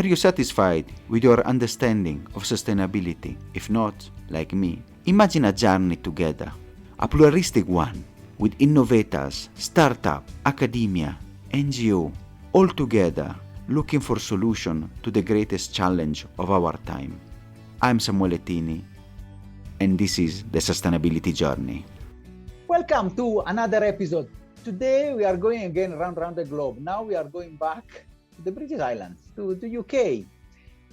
Are you satisfied with your understanding of sustainability? If not, like me, imagine a journey together, a pluralistic one, with innovators, startup, academia, NGO, all together looking for solution to the greatest challenge of our time. I'm Samuele Tini, and this is the Sustainability Journey. Welcome to another episode. Today we are going again around the globe. Now we are going back to the British Islands, to the UK,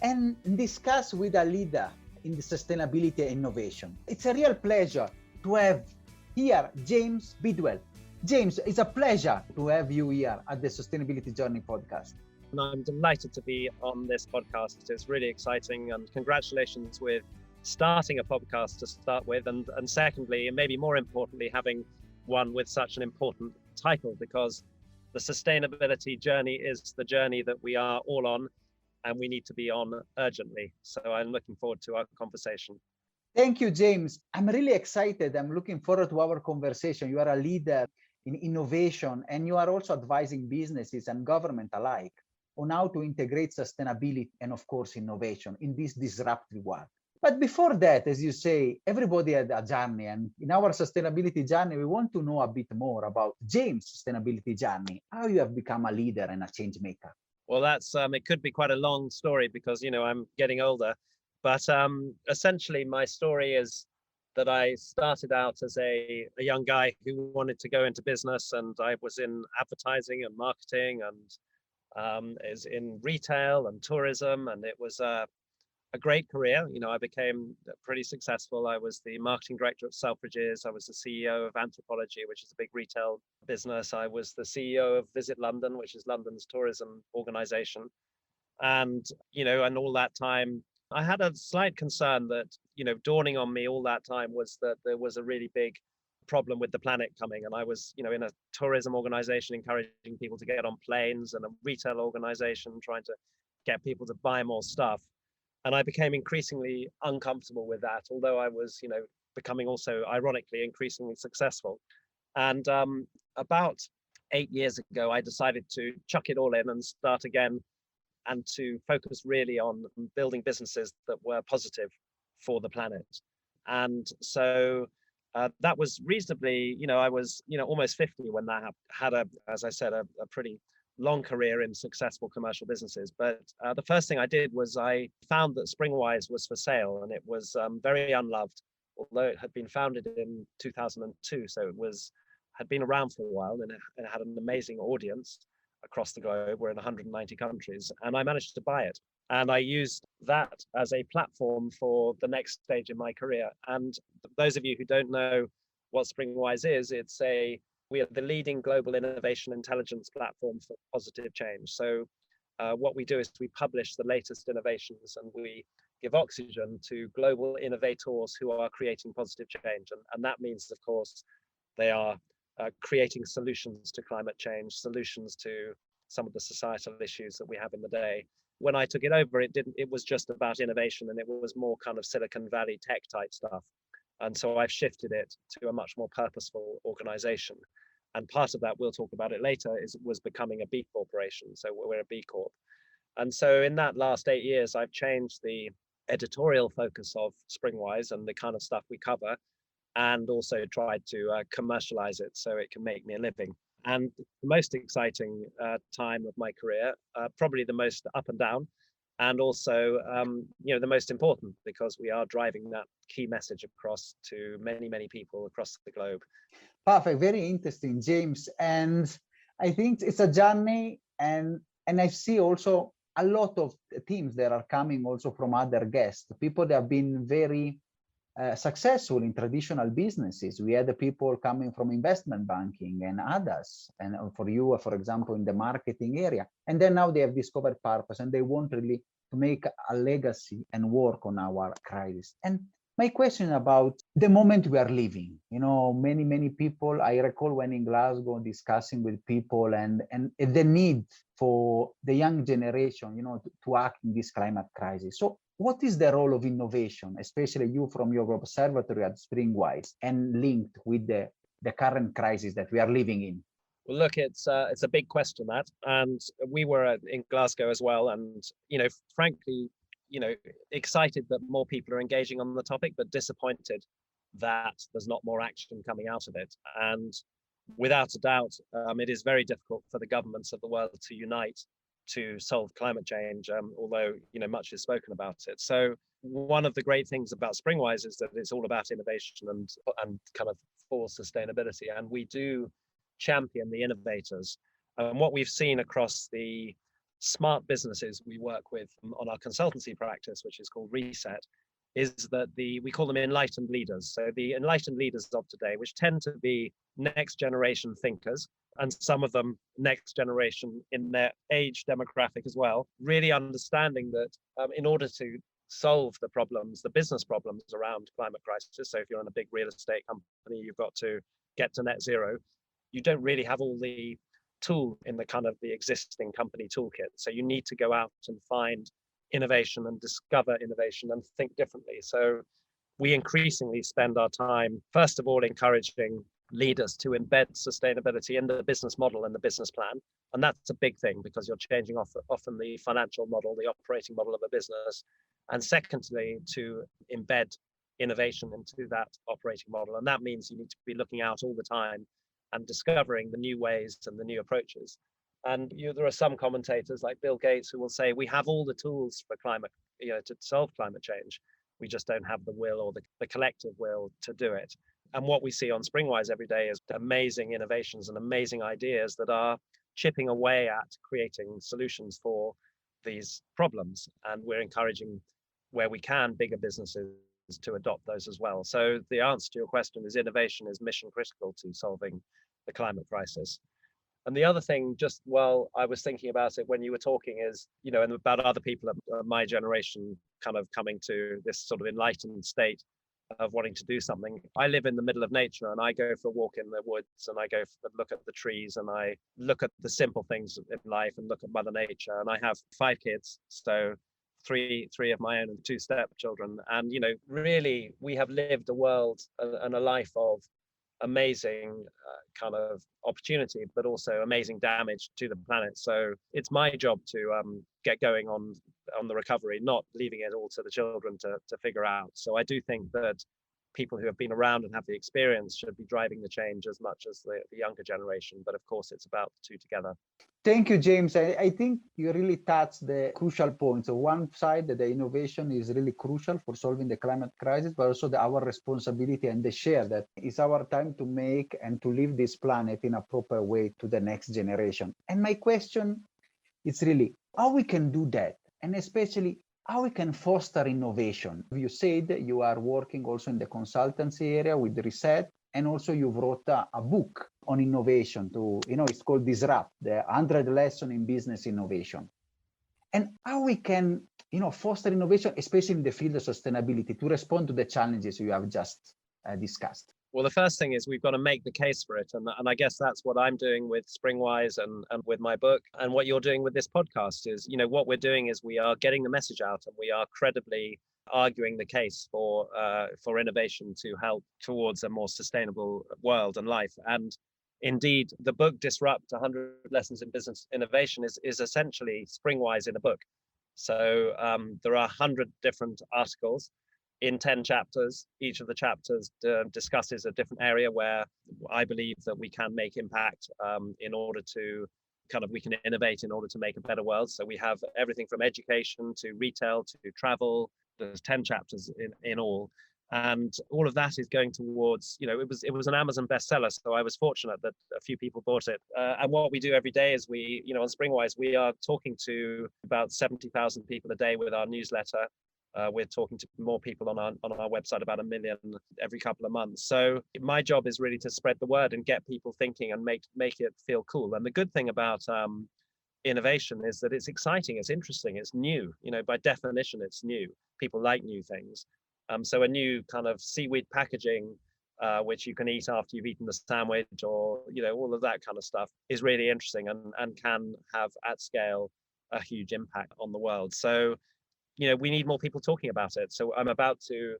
and discuss with a leader in the sustainability and innovation. It's a real pleasure to have here James Bidwell. James, it's a pleasure to have you here at the Sustainability Journey podcast. And I'm delighted to be on this podcast. It's really exciting, and congratulations with starting a podcast to start with, and secondly, and maybe more importantly, having one with such an important title, because the sustainability journey is the journey that we are all on and we need to be on urgently. So I'm looking forward to our conversation. Thank you, James. I'm really excited. I'm looking forward to our conversation. You are a leader in innovation, and you are also advising businesses and government alike on how to integrate sustainability and, of course, innovation in this disruptive world. But before that, as you say, everybody had a journey, and in our sustainability journey, we want to know a bit more about James' sustainability journey, how you have become a leader and a change maker. Well, that's it could be quite a long story because, I'm getting older, but essentially my story is that I started out as a young guy who wanted to go into business, and I was in advertising and marketing and is in retail and tourism, and it was a great career. I became pretty successful. I was the marketing director of Selfridges. I was the CEO of Anthropology, which is a big retail business. I was the CEO of Visit London, which is London's tourism organization. And, and all that time, I had a slight concern that, dawning on me all that time was that there was a really big problem with the planet coming. And I was, in a tourism organization encouraging people to get on planes, and a retail organization trying to get people to buy more stuff. And I became increasingly uncomfortable with that, although I was, becoming also, ironically, increasingly successful. And about 8 years ago, I decided to chuck it all in and start again, and to focus really on building businesses that were positive for the planet. And so that was reasonably, I was, almost 50 when that had as I said, a pretty long career in successful commercial businesses. But the first thing I did was I found that Springwise was for sale, and it was very unloved, although it had been founded in 2002. So it had been around for a while, and it had an amazing audience across the globe. We're in 190 countries, and I managed to buy it. And I used that as a platform for the next stage in my career. And those of you who don't know what Springwise is, we are the leading global innovation intelligence platform for positive change. So what we do is we publish the latest innovations, and we give oxygen to global innovators who are creating positive change. And that means, of course, they are creating solutions to climate change, solutions to some of the societal issues that we have in the day. When I took it over, it was just about innovation, and it was more kind of Silicon Valley tech type stuff. And so I've shifted it to a much more purposeful organization. And part of that, we'll talk about it later, was becoming a B Corporation. So we're a B Corp. And so in that last 8 years, I've changed the editorial focus of Springwise and the kind of stuff we cover, and also tried to commercialize it so it can make me a living. And the most exciting time of my career, probably the most up and down, and also, the most important, because we are driving that key message across to many, many people across the globe. Perfect. Very interesting, James. And I think it's a journey, and I see also a lot of teams that are coming also from other guests, people that have been very successful in traditional businesses. We had the people coming from investment banking and others, and for you, for example, in the marketing area. And then now they have discovered purpose, and they want really to make a legacy and work on our crisis. And my question about the moment we are living, many people, I recall when in Glasgow discussing with people and the need for the young generation, to act in this climate crisis. So what is the role of innovation, especially you from your observatory at Springwise, and linked with the current crisis that we are living in? Well, look, it's a big question, that, and we were in Glasgow as well, and frankly, excited that more people are engaging on the topic, but disappointed that there's not more action coming out of it. And without a doubt, it is very difficult for the governments of the world to unite to solve climate change, although much is spoken about it. So one of the great things about Springwise is that it's all about innovation and kind of for sustainability, and we do champion the innovators. And what we've seen across the smart businesses we work with on our consultancy practice, which is called Reset, is that we call them enlightened leaders. So the enlightened leaders of today, which tend to be next generation thinkers, and some of them next generation in their age demographic as well, really understanding that in order to solve the problems, the business problems around climate crisis. So if you're in a big real estate company, you've got to get to net zero. You don't really have all the tool in the kind of the existing company toolkit. So you need to go out and find innovation and discover innovation and think differently. So we increasingly spend our time, first of all, encouraging leaders to embed sustainability in the business model and the business plan. And that's a big thing because you're changing often the financial model, the operating model of a business. And secondly, to embed innovation into that operating model. And that means you need to be looking out all the time and discovering the new ways and the new approaches. And there are some commentators like Bill Gates who will say, we have all the tools for climate, to solve climate change. We just don't have the will or the collective will to do it. And what we see on Springwise every day is amazing innovations and amazing ideas that are chipping away at creating solutions for these problems. And we're encouraging, where we can, bigger businesses to adopt those as well. So the answer to your question is innovation is mission critical to solving the climate crisis. And the other thing, just while I was thinking about it when you were talking, is, and about other people of my generation kind of coming to this sort of enlightened state of wanting to do something. I live in the middle of nature, and I go for a walk in the woods, and I go look at the trees, and I look at the simple things in life and look at Mother Nature. And I have 5 kids, so three of my own and 2 stepchildren. And, really we have lived a world and a life of amazing kind of opportunity, but also amazing damage to the planet. So it's my job to get going on the recovery, not leaving it all to the children to figure out. So I do think that people who have been around and have the experience should be driving the change as much as the younger generation. But of course, it's about the two together. Thank you, James. I think you really touched the crucial points. So one side, that the innovation is really crucial for solving the climate crisis, but also our responsibility and the share that is our time to make and to leave this planet in a proper way to the next generation. And my question is really how we can do that, and especially how we can foster innovation. You said you are working also in the consultancy area with Reset, and also you wrote a book on innovation it's called Disrupt, the 100 Lessons in Business Innovation. And how we can, foster innovation, especially in the field of sustainability, to respond to the challenges you have just discussed. Well, the first thing is we've got to make the case for it. And I guess that's what I'm doing with Springwise and with my book. And what you're doing with this podcast is, what we're doing is we are getting the message out, and we are credibly arguing the case for innovation to help towards a more sustainable world and life. And indeed, the book Disrupt 100 Lessons in Business Innovation is essentially Springwise in a book. So there are 100 different articles in 10 chapters. Each of the chapters discusses a different area where I believe that we can make impact in order to we can innovate in order to make a better world. So we have everything from education to retail to travel. There's 10 chapters in all. And all of that is going towards, it was an Amazon bestseller. So I was fortunate that a few people bought it. And what we do every day is we, on Springwise, we are talking to about 70,000 people a day with our newsletter. We're talking to more people on our website, about 1 million every couple of months. So my job is really to spread the word and get people thinking and make it feel cool. And the good thing about innovation is that it's exciting, it's interesting, it's new. By definition, it's new. People like new things. So a new kind of seaweed packaging, which you can eat after you've eaten the sandwich, or all of that kind of stuff, is really interesting and can have at scale a huge impact on the world. So we need more people talking about it. So I'm about to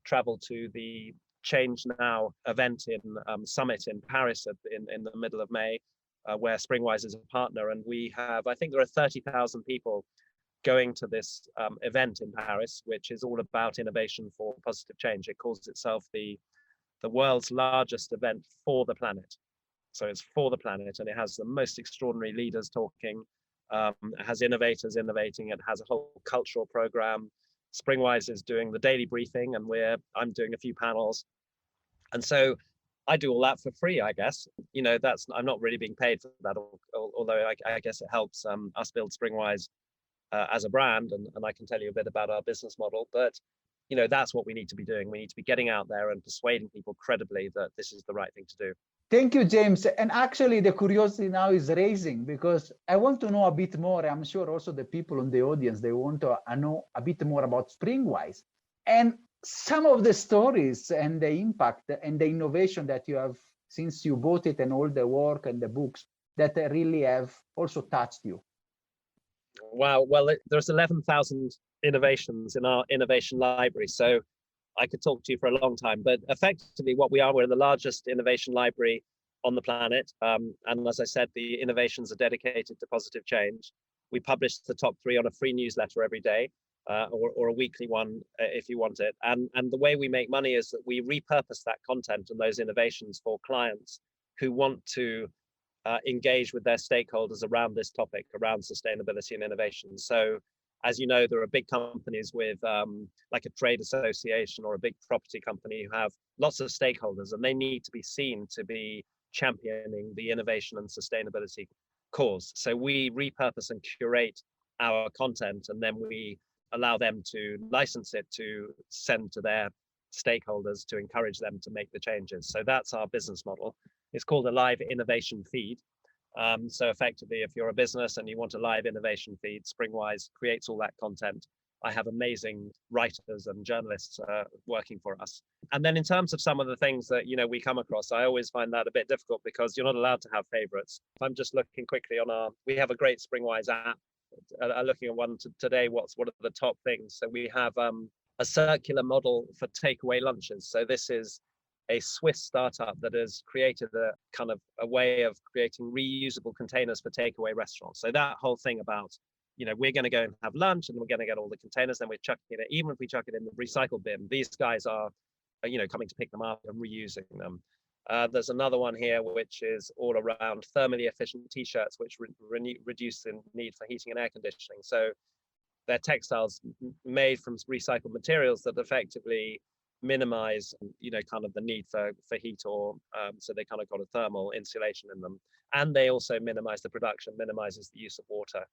travel to the Change Now event in summit in Paris in the middle of May. where Springwise is a partner. And we have, I think there are 30,000 people going to this event in Paris, which is all about innovation for positive change. It calls itself the world's largest event for the planet. So it's for the planet, and it has the most extraordinary leaders talking. It has innovators innovating. It has a whole cultural program. Springwise is doing the daily briefing, and I'm doing a few panels. And so I do all that for free, I guess. You know, I'm not really being paid for that, although I guess it helps us build Springwise as a brand, and I can tell you a bit about our business model. But you know, that's what we need to be doing. We need to be getting out there and persuading people credibly that this is the right thing to do. Thank you, James. And actually, the curiosity now is raising, because I want to know a bit more. I'm sure also the people in the audience, they want to know a bit more about Springwise and some of the stories and the impact and the innovation that you have since you bought it, and all the work and the books that really have also touched you. Wow. Well, there's 11,000 innovations in our innovation library. So I could talk to you for a long time, but effectively what we are, we're the largest innovation library on the planet. And as I said, the innovations are dedicated to positive change. We publish the top 3 on a free newsletter every day, or a weekly one if you want it. And the way we make money is that we repurpose that content and those innovations for clients who want to engage with their stakeholders around this topic, around sustainability and innovation. So as you know, there are big companies with like a trade association or a big property company who have lots of stakeholders, and they need to be seen to be championing the innovation and sustainability cause. So we repurpose and curate our content, and then we allow them to license it to send to their stakeholders to encourage them to make the changes. So that's our business model. It's called a live innovation feed. So effectively, if you're a business and you want a live innovation feed, Springwise creates all that content. I have amazing writers and journalists working for us. And then in terms of some of the things that, you know, we come across, I always find that a bit difficult because you're not allowed to have favorites. If I'm just looking quickly on we have a great Springwise app. Looking at one today, what are the top things? So we have a circular model for takeaway lunches. So this is a Swiss startup that has created a kind of a way of creating reusable containers for takeaway restaurants. So that whole thing about, you know, we're going to go and have lunch and we're going to get all the containers, then we're chucking it, even if we chuck it in the recycle bin, these guys are, you know, coming to pick them up and reusing them. There's another one here, which is all around thermally efficient t-shirts, which reduce the need for heating and air conditioning. So they're textiles made from recycled materials that effectively minimize, you know, kind of the need for heat, or so they kind of got a thermal insulation in them, and they also minimize the production, minimizes the use of water.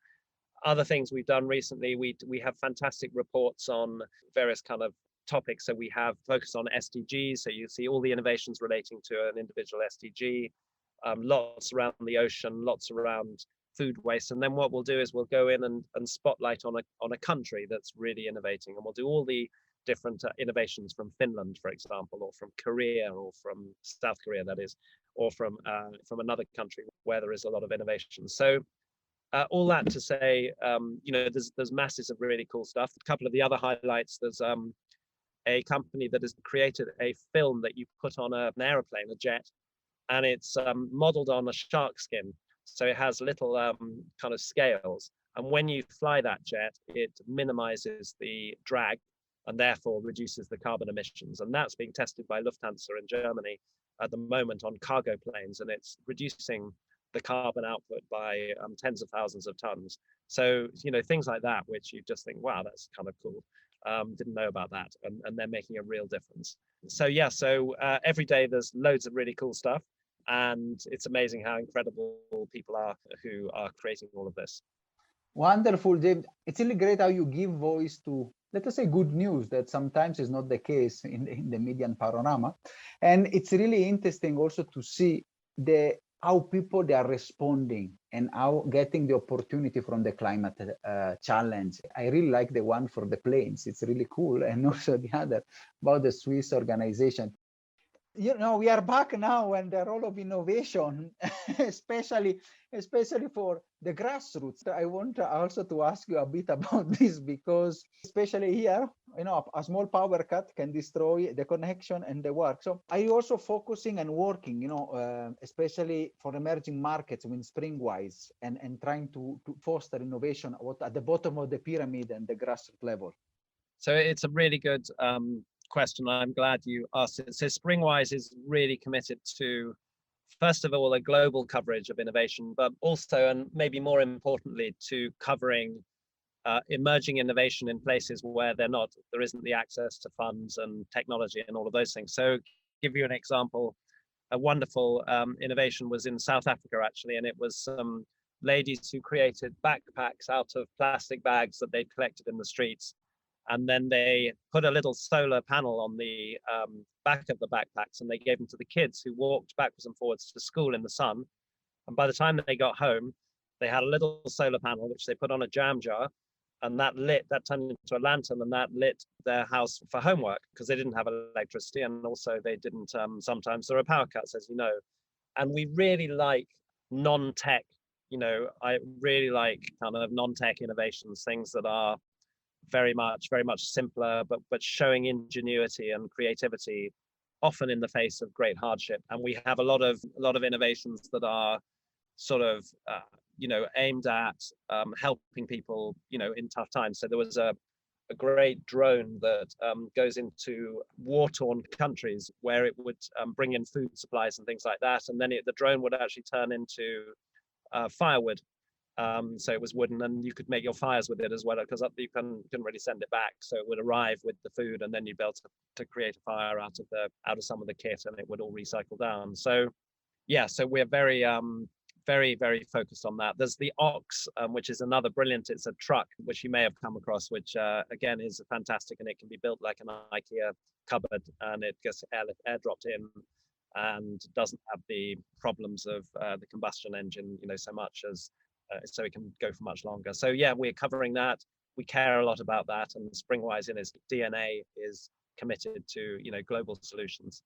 Other things we've done recently, we have fantastic reports on various kind of topics. So we have focused on SDGs, so you see all the innovations relating to an individual SDG, lots around the ocean, lots around food waste. And then what we'll do is we'll go in and spotlight on a country that's really innovating, and we'll do all the different innovations from Finland, for example, or from Korea, or from South Korea, that is, or from another country where there is a lot of innovation. So all that to say, you know, there's masses of really cool stuff. A couple of the other highlights, there's a company that has created a film that you put on an aeroplane, a jet, and it's modeled on a shark skin. So it has little kind of scales, and when you fly that jet, it minimizes the drag and therefore reduces the carbon emissions. And that's being tested by Lufthansa in Germany at the moment on cargo planes, and it's reducing the carbon output by tens of thousands of tons. So, you know, things like that, which you just think, wow, that's kind of cool. Didn't know about that, and they're making a real difference. So yeah, so every day there's loads of really cool stuff, and it's amazing how incredible people are who are creating all of this. Wonderful, James. It's really great how you give voice to, let us say, good news that sometimes is not the case in the media and panorama. And it's really interesting also to see how people they are responding and how getting the opportunity from the climate challenge. I really like the one for the planes. It's really cool. And also the other about the Swiss organization. We are back now and the role of innovation, especially for the grassroots. I want also to ask you a bit about this, because especially here, a small power cut can destroy the connection and the work. So are you also focusing and working, especially for emerging markets with Springwise, and trying to foster innovation at the bottom of the pyramid and the grassroots level? So it's a really good question. I'm glad you asked it. So Springwise is really committed to, first of all, a global coverage of innovation, but also, and maybe more importantly, to covering emerging innovation in places where there isn't the access to funds and technology and all of those things. So give you an example, a wonderful innovation was in South Africa, actually, and it was some ladies who created backpacks out of plastic bags that they'd collected in the streets. And then they put a little solar panel on the back of the backpacks, and they gave them to the kids who walked backwards and forwards to school in the sun. And by the time they got home, they had a little solar panel, which they put on a jam jar, and that turned into a lantern, and that lit their house for homework, because they didn't have electricity, and also they didn't, sometimes there are power cuts, as you know. And we really like non-tech, I really like kind of non-tech innovations, things that are very much simpler, but showing ingenuity and creativity, often in the face of great hardship. And we have a lot of innovations that are sort of aimed at helping people in tough times. So there was a great drone that goes into war-torn countries, where it would bring in food supplies and things like that, and then the drone would actually turn into firewood. So it was wooden, and you could make your fires with it as well, because you couldn't really send it back. So it would arrive with the food, and then you'd be able to create a fire out of some of the kit, and it would all recycle down. So yeah, so we're very very focused on that. There's the Ox, which is another brilliant. It's a truck which you may have come across, which again is fantastic, and it can be built like an IKEA cupboard, and it gets airdropped in, and doesn't have the problems of the combustion engine, so much as. So it can go for much longer. So yeah, we're covering that. We care a lot about that, and Springwise in its DNA is committed to global solutions.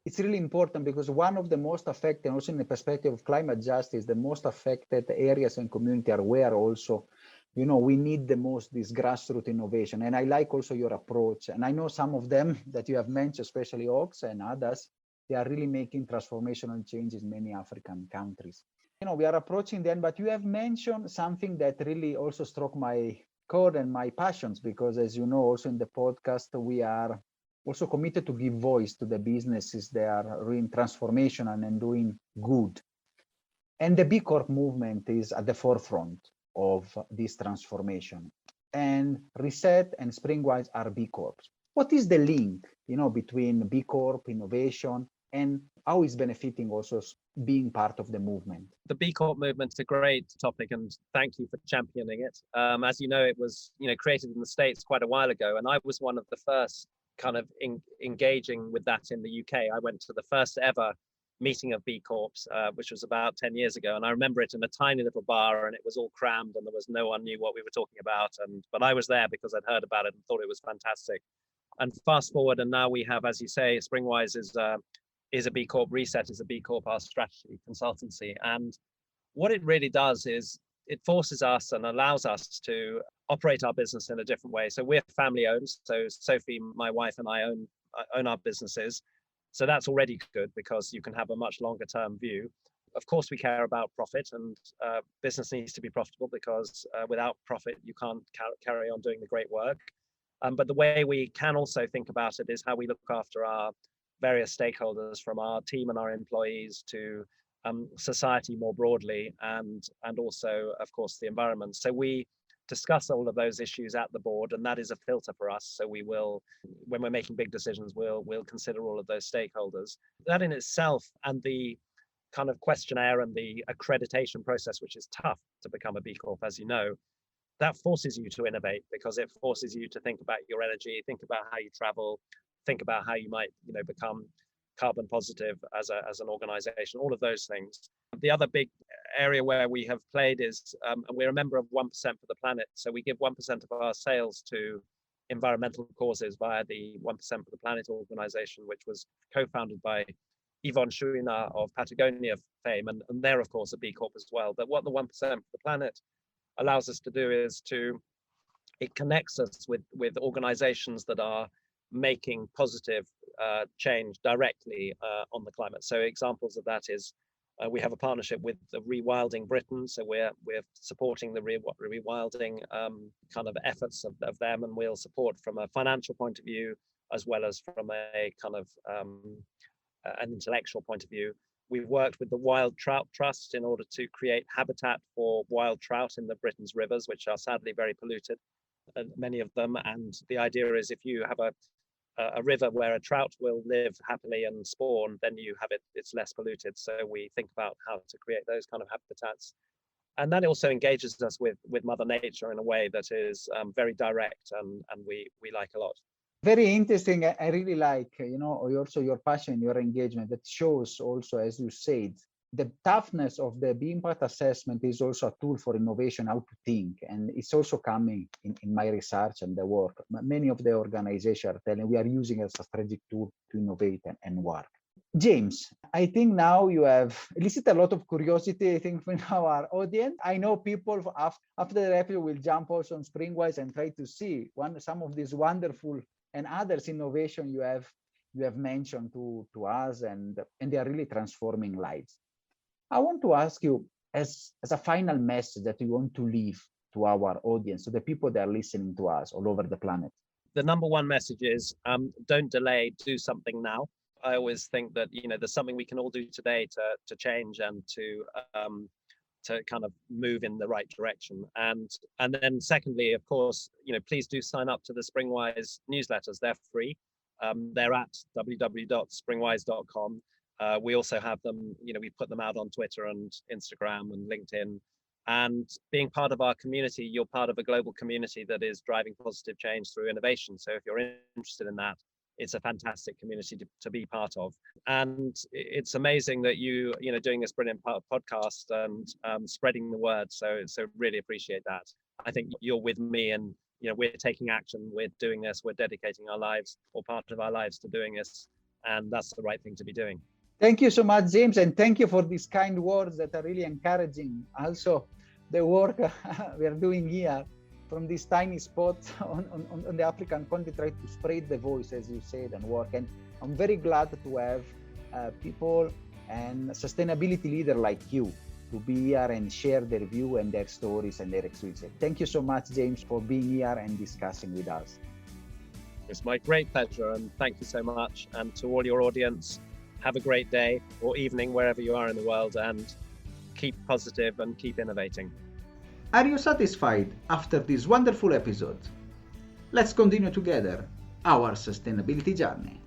It's really important, because one of the most affected, also in the perspective of climate justice, the most affected areas and community are where also, we need the most this grassroots innovation. And I like also your approach. And I know some of them that you have mentioned, especially Ox and others, they are really making transformational changes in many African countries. We are approaching the end, but you have mentioned something that really also struck my chord and my passions, because as you know, also in the podcast, we are also committed to give voice to the businesses that are really transformational and doing good. And the B Corp movement is at the forefront of this transformation. And Reset and Springwise are B Corps. What is the link, between B Corp, innovation, and how is benefiting also being part of the movement? The B Corp movement is a great topic, and thank you for championing it. As you know, it was created in the States quite a while ago, and I was one of the first kind of engaging with that in the UK. I went to the first ever meeting of B Corps, which was about 10 years ago, and I remember it in a tiny little bar, and it was all crammed, and no one knew what we were talking about. But I was there because I'd heard about it and thought it was fantastic. And fast forward, and now we have, as you say, Springwise is a B Corp, Reset is a B Corp, our strategy consultancy. And what it really does is it forces us and allows us to operate our business in a different way. So we're family owned. So Sophie, my wife, and I own our businesses. So that's already good, because you can have a much longer term view. Of course, we care about profit, and business needs to be profitable, because without profit, you can't carry on doing the great work. But the way we can also think about it is how we look after our various stakeholders, from our team and our employees to society more broadly, and also, of course, the environment. So we discuss all of those issues at the board, and that is a filter for us. So we will, when we're making big decisions, we'll consider all of those stakeholders. That in itself, and the kind of questionnaire and the accreditation process, which is tough to become a B Corp, as you know, that forces you to innovate, because it forces you to think about your energy, think about how you travel, think about how you might become carbon positive as an organization, all of those things. The other big area where we have played is, and we're a member of 1% for the Planet. So we give 1% of our sales to environmental causes via the 1% for the Planet organization, which was co-founded by Yvonne Chouinard of Patagonia fame, and they're of course a B Corp as well. But what the 1% for the Planet allows us to do is it connects us with organizations that are making positive change directly on the climate. So examples of that is we have a partnership with the Rewilding Britain, so we're supporting the rewilding kind of efforts of them, and we'll support from a financial point of view as well as from a kind of an intellectual point of view. We've worked with the Wild Trout Trust in order to create habitat for wild trout in the Britain's rivers, which are sadly very polluted, many of them. And the idea is if you have a river where a trout will live happily and spawn, then it's less polluted. So we think about how to create those kind of habitats. And that also engages us with Mother Nature in a way that is very direct and we like a lot. Very interesting. I really like, also your passion, your engagement that shows also, as you said, the toughness of the B impact assessment is also a tool for innovation, how to think. And it's also coming in my research and the work. Many of the organizations are telling we are using it as a strategic tool to innovate and work. James, I think now you have elicited a lot of curiosity, I think, from our audience. I know people after the episode will jump also on Springwise and try to see some of these wonderful and others innovation you have mentioned to us, and they are really transforming lives. I want to ask you, as a final message that you want to leave to our audience, to the people that are listening to us all over the planet. The number one message is don't delay, do something now. I always think that there's something we can all do today to change and to kind of move in the right direction. And then secondly, of course, please do sign up to the Springwise newsletters. They're free. They're at www.springwise.com. We also have them, we put them out on Twitter and Instagram and LinkedIn. And being part of our community, you're part of a global community that is driving positive change through innovation. So if you're interested in that, it's a fantastic community to be part of. And it's amazing that you're doing this brilliant podcast and spreading the word. So really appreciate that. I think you're with me, and we're taking action. We're doing this. We're dedicating our lives, or part of our lives, to doing this, and that's the right thing to be doing. Thank you so much, James, and thank you for these kind words that are really encouraging. Also, the work we are doing here from this tiny spot on the African continent, try to spread the voice, as you said, and work. And I'm very glad to have people and sustainability leader like you to be here and share their view and their stories and their experiences. Thank you so much, James, for being here and discussing with us. It's my great pleasure, and thank you so much. And to all your audience, have a great day or evening wherever you are in the world, and keep positive and keep innovating. Are you satisfied after this wonderful episode? Let's continue together our sustainability journey.